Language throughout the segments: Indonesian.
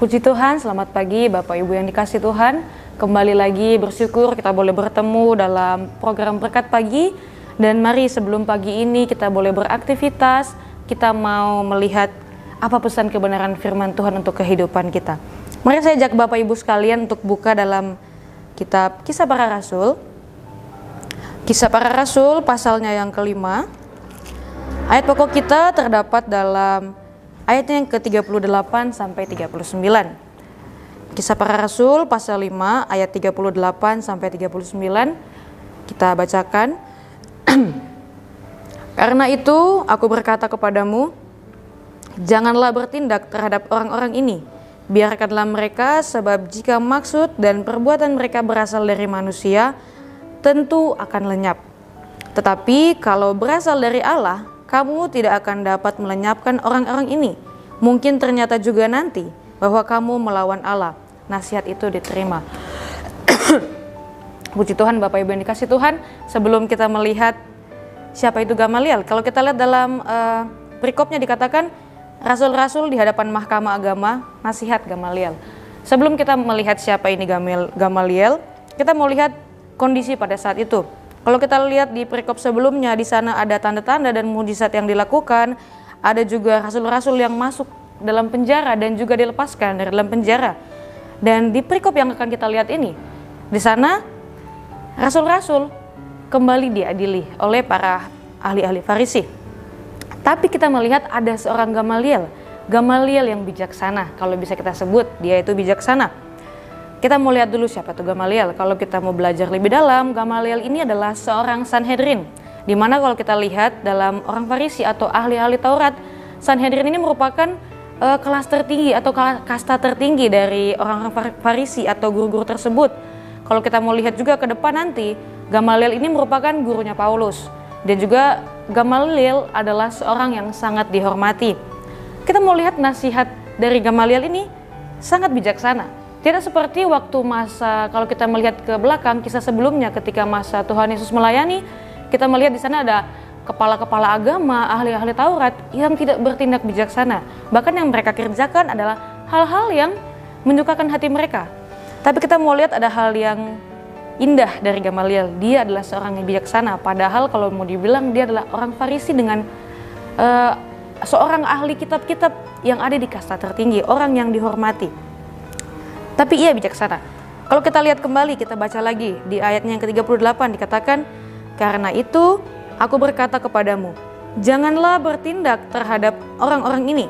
Puji Tuhan, selamat pagi Bapak Ibu yang dikasih Tuhan. Kembali lagi bersyukur kita boleh bertemu dalam program Berkat Pagi. Dan mari sebelum pagi ini kita boleh beraktivitas, kita mau melihat apa pesan kebenaran firman Tuhan untuk kehidupan kita. Mari saya ajak Bapak Ibu sekalian untuk buka dalam kitab Kisah Para Rasul. Kisah Para Rasul pasalnya yang kelima. Ayat pokok kita terdapat dalam ayatnya yang ke-38 sampai 39. Kisah Para Rasul pasal 5 ayat 38 sampai 39 kita bacakan. Karena itu aku berkata kepadamu, janganlah bertindak terhadap orang-orang ini. Biarkanlah mereka, sebab jika maksud dan perbuatan mereka berasal dari manusia, tentu akan lenyap. Tetapi kalau berasal dari Allah, kamu tidak akan dapat melenyapkan orang-orang ini. Mungkin ternyata juga nanti bahwa kamu melawan Allah. Nasihat itu diterima. Puji Tuhan Bapak Ibu yang dikasih Tuhan. Sebelum kita melihat siapa itu Gamaliel, kalau kita lihat dalam perikopnya dikatakan rasul-rasul di hadapan mahkamah agama, nasihat Gamaliel. Sebelum kita melihat siapa ini Gamaliel, kita mau lihat kondisi pada saat itu. Kalau kita lihat di perikop sebelumnya, di sana ada tanda-tanda dan mujizat yang dilakukan, ada juga rasul-rasul yang masuk dalam penjara dan juga dilepaskan dari dalam penjara. Dan di perikop yang akan kita lihat ini, di sana rasul-rasul kembali diadili oleh para ahli-ahli Farisi. Tapi kita melihat ada seorang Gamaliel yang bijaksana, kalau bisa kita sebut dia itu bijaksana. Kita mau lihat dulu siapa itu Gamaliel. Kalau kita mau belajar lebih dalam, Gamaliel ini adalah seorang Sanhedrin. Dimana kalau kita lihat dalam orang Farisi atau ahli-ahli Taurat, Sanhedrin ini merupakan kelas tertinggi atau kasta tertinggi dari orang-orang Farisi atau guru-guru tersebut. Kalau kita mau lihat juga ke depan nanti, Gamaliel ini merupakan gurunya Paulus. Dan juga Gamaliel adalah seorang yang sangat dihormati. Kita mau lihat nasihat dari Gamaliel ini sangat bijaksana. Tidak seperti waktu masa, kalau kita melihat ke belakang kisah sebelumnya ketika masa Tuhan Yesus melayani, kita melihat di sana ada kepala-kepala agama, ahli-ahli Taurat yang tidak bertindak bijaksana. Bahkan yang mereka kerjakan adalah hal-hal yang menyukakan hati mereka. Tapi kita mau lihat ada hal yang indah dari Gamaliel. Dia adalah seorang yang bijaksana, padahal kalau mau dibilang dia adalah orang Farisi dengan seorang ahli kitab-kitab yang ada di kasta tertinggi, orang yang dihormati. Tapi ia bijaksana. Kalau kita lihat kembali, kita baca lagi di ayatnya yang ke-38 dikatakan, karena itu aku berkata kepadamu, janganlah bertindak terhadap orang-orang ini.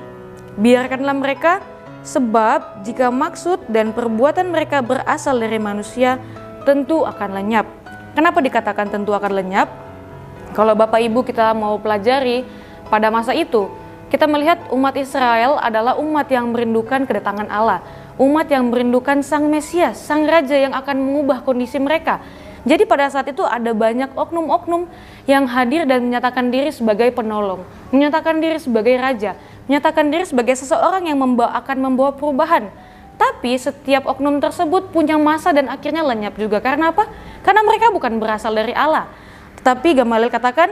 Biarkanlah mereka, sebab jika maksud dan perbuatan mereka berasal dari manusia, tentu akan lenyap. Kenapa dikatakan tentu akan lenyap? Kalau Bapak Ibu kita mau pelajari pada masa itu, kita melihat umat Israel adalah umat yang merindukan kedatangan Allah. Umat yang merindukan Sang Mesias, Sang Raja yang akan mengubah kondisi mereka. Jadi pada saat itu ada banyak oknum-oknum yang hadir dan menyatakan diri sebagai penolong, menyatakan diri sebagai raja, menyatakan diri sebagai seseorang yang akan membawa perubahan. Tapi setiap oknum tersebut punya masa dan akhirnya lenyap juga. Karena apa? Karena mereka bukan berasal dari Allah. Tetapi Gamaliel katakan,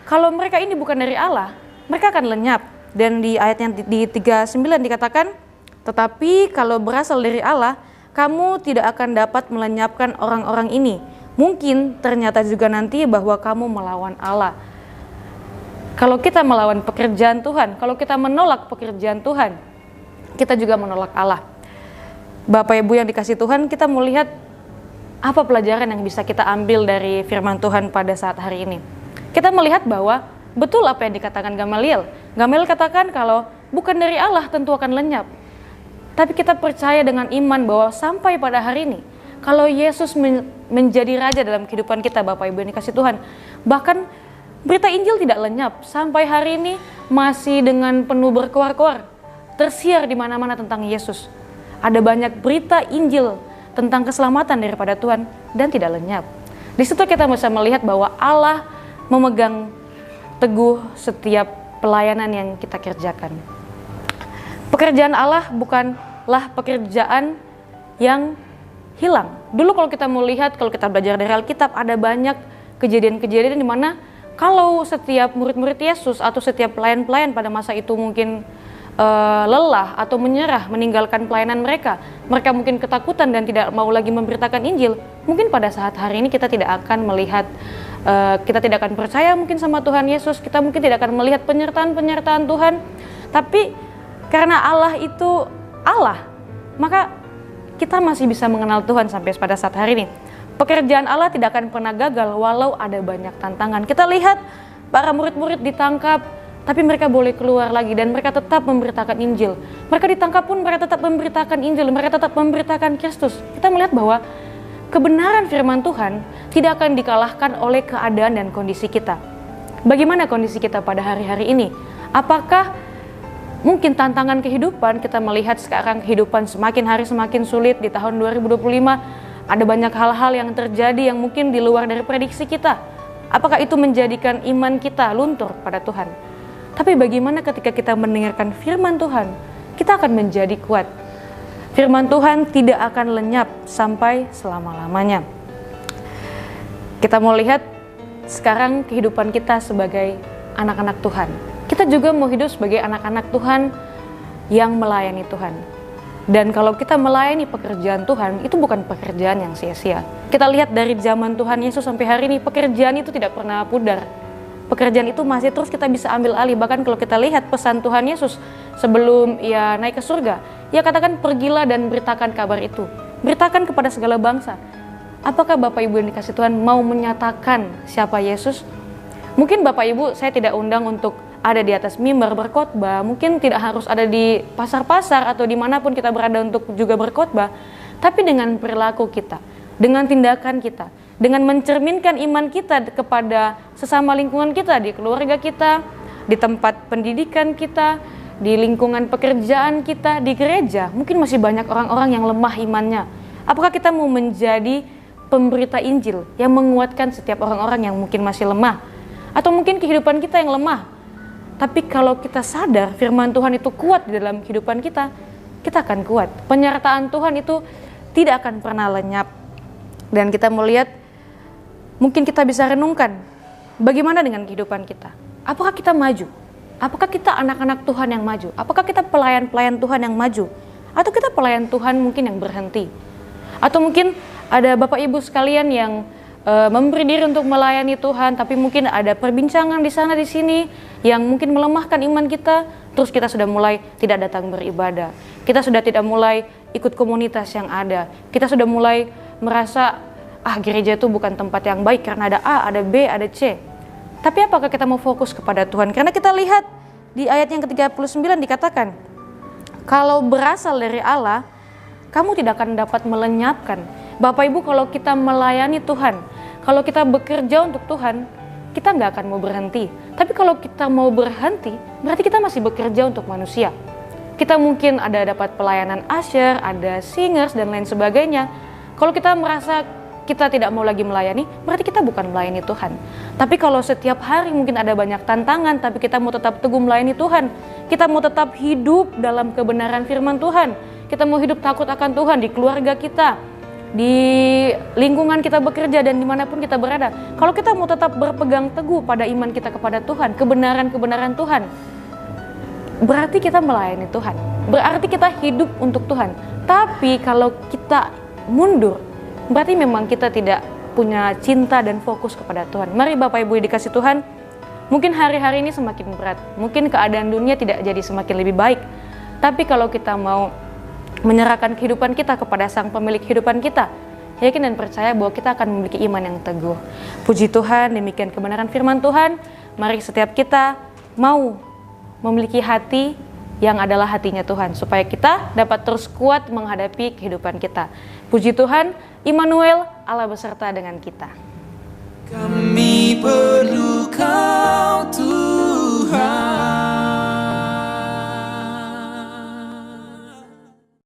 kalau mereka ini bukan dari Allah, mereka akan lenyap. Dan di ayat yang di 39 dikatakan, tetapi kalau berasal dari Allah, kamu tidak akan dapat melenyapkan orang-orang ini. Mungkin ternyata juga nanti bahwa kamu melawan Allah. Kalau kita melawan pekerjaan Tuhan, kalau kita menolak pekerjaan Tuhan, kita juga menolak Allah. Bapak Ibu yang dikasih Tuhan, kita mau lihat apa pelajaran yang bisa kita ambil dari firman Tuhan pada saat hari ini. Kita melihat bahwa betul apa yang dikatakan Gamaliel. Gamaliel katakan kalau bukan dari Allah tentu akan lenyap. Tapi kita percaya dengan iman bahwa sampai pada hari ini, kalau Yesus menjadi Raja dalam kehidupan kita, Bapak Ibu yang dikasih Tuhan, bahkan berita Injil tidak lenyap. Sampai hari ini masih dengan penuh berkoar-koar, tersiar di mana-mana tentang Yesus. Ada banyak berita Injil tentang keselamatan daripada Tuhan dan tidak lenyap. Di situ kita bisa melihat bahwa Allah memegang teguh setiap pelayanan yang kita kerjakan. Pekerjaan Allah bukanlah pekerjaan yang hilang. Dulu kalau kita mau lihat, kalau kita belajar dari Alkitab, ada banyak kejadian-kejadian di mana kalau setiap murid-murid Yesus atau setiap pelayan-pelayan pada masa itu mungkin lelah atau menyerah meninggalkan pelayanan mereka, mereka mungkin ketakutan dan tidak mau lagi memberitakan Injil, mungkin pada saat hari ini kita tidak akan melihat, kita tidak akan percaya mungkin sama Tuhan Yesus, kita mungkin tidak akan melihat penyertaan Tuhan. Tapi karena Allah itu Allah, maka kita masih bisa mengenal Tuhan sampai pada saat hari ini. Pekerjaan Allah tidak akan pernah gagal walau ada banyak tantangan. Kita lihat para murid-murid ditangkap, tapi mereka boleh keluar lagi dan mereka tetap memberitakan Injil. Mereka ditangkap pun mereka tetap memberitakan Injil, mereka tetap memberitakan Kristus. Kita melihat bahwa kebenaran firman Tuhan tidak akan dikalahkan oleh keadaan dan kondisi kita. Bagaimana kondisi kita pada hari-hari ini? Apakah mungkin tantangan kehidupan, kita melihat sekarang kehidupan semakin hari semakin sulit di tahun 2025, ada banyak hal-hal yang terjadi yang mungkin di luar dari prediksi kita. Apakah itu menjadikan iman kita luntur pada Tuhan? Tapi bagaimana ketika kita mendengarkan firman Tuhan, kita akan menjadi kuat. Firman Tuhan tidak akan lenyap sampai selama-lamanya. Kita mau lihat sekarang kehidupan kita sebagai anak-anak Tuhan. Kita juga mau hidup sebagai anak-anak Tuhan yang melayani Tuhan. Dan kalau kita melayani pekerjaan Tuhan, itu bukan pekerjaan yang sia-sia. Kita lihat dari zaman Tuhan Yesus sampai hari ini, pekerjaan itu tidak pernah pudar. Pekerjaan itu masih terus kita bisa ambil alih. Bahkan kalau kita lihat pesan Tuhan Yesus sebelum ia naik ke surga, ia katakan pergilah dan beritakan kabar itu. Beritakan kepada segala bangsa. Apakah Bapak Ibu yang dikasih Tuhan mau menyatakan siapa Yesus? Mungkin Bapak Ibu saya tidak undang untuk ada di atas mimbar berkhotbah, mungkin tidak harus ada di pasar-pasar atau dimanapun kita berada untuk juga berkhotbah, tapi dengan perilaku kita, dengan tindakan kita, dengan mencerminkan iman kita kepada sesama lingkungan kita, di keluarga kita, di tempat pendidikan kita, di lingkungan pekerjaan kita, di gereja, mungkin masih banyak orang-orang yang lemah imannya. Apakah kita mau menjadi pemberita Injil yang menguatkan setiap orang-orang yang mungkin masih lemah? Atau mungkin kehidupan kita yang lemah, tapi kalau kita sadar firman Tuhan itu kuat di dalam kehidupan kita, kita akan kuat. Penyertaan Tuhan itu tidak akan pernah lenyap. Dan kita melihat, mungkin kita bisa renungkan, bagaimana dengan kehidupan kita? Apakah kita maju? Apakah kita anak-anak Tuhan yang maju? Apakah kita pelayan-pelayan Tuhan yang maju? Atau kita pelayan Tuhan mungkin yang berhenti? Atau mungkin ada Bapak Ibu sekalian yang memberi diri untuk melayani Tuhan, tapi mungkin ada perbincangan di sana di sini yang mungkin melemahkan iman kita, terus kita sudah mulai tidak datang beribadah, kita sudah tidak mulai ikut komunitas yang ada, kita sudah mulai merasa gereja itu bukan tempat yang baik karena ada A, ada B, ada C. Tapi apakah kita mau fokus kepada Tuhan? Karena kita lihat di ayat yang ke-39 dikatakan, kalau berasal dari Allah, kamu tidak akan dapat melenyapkan. Bapak Ibu, kalau kita melayani Tuhan, kalau kita bekerja untuk Tuhan, kita nggak akan mau berhenti. Tapi kalau kita mau berhenti, berarti kita masih bekerja untuk manusia. Kita mungkin ada dapat pelayanan usher, ada singers, dan lain sebagainya. Kalau kita merasa kita tidak mau lagi melayani, berarti kita bukan melayani Tuhan. Tapi kalau setiap hari mungkin ada banyak tantangan, tapi kita mau tetap teguh melayani Tuhan, kita mau tetap hidup dalam kebenaran firman Tuhan, kita mau hidup takut akan Tuhan di keluarga kita, di lingkungan kita bekerja dan dimanapun kita berada. Kalau kita mau tetap berpegang teguh pada iman kita kepada Tuhan, kebenaran-kebenaran Tuhan, berarti kita melayani Tuhan, berarti kita hidup untuk Tuhan. Tapi kalau kita mundur, berarti memang kita tidak punya cinta dan fokus kepada Tuhan. Mari Bapak Ibu dikasih Tuhan, mungkin hari-hari ini semakin berat, mungkin keadaan dunia tidak jadi semakin lebih baik, tapi kalau kita mau menyerahkan kehidupan kita kepada Sang Pemilik kehidupan kita, yakin dan percaya bahwa kita akan memiliki iman yang teguh. Puji Tuhan, demikian kebenaran firman Tuhan. Mari setiap kita mau memiliki hati yang adalah hatinya Tuhan, supaya kita dapat terus kuat menghadapi kehidupan kita. Puji Tuhan, Immanuel, Allah beserta dengan kita. Kami perlu